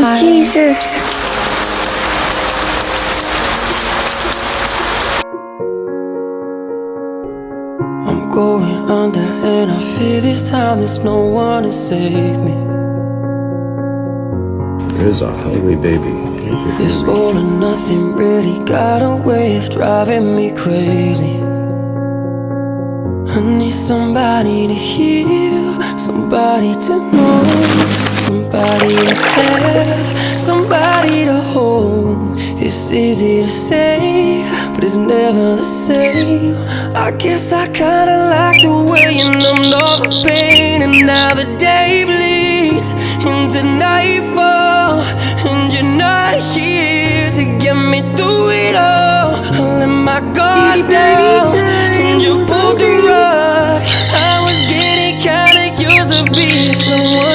Oh, Jesus. I'm going under and I fear this time there's no one to save me. There's a hungry baby. This all or nothing really got a way of driving me crazy. I need somebody to heal, somebody to know, somebody to have, somebody to hold. It's easy to say, but it's never the same. I guess I kinda like the way you numbed all the pain. And now the day bleeds into nightfall, and you're not here to get me through it all. I let my guard down, and you pulled the rug. I was getting kinda used to being someone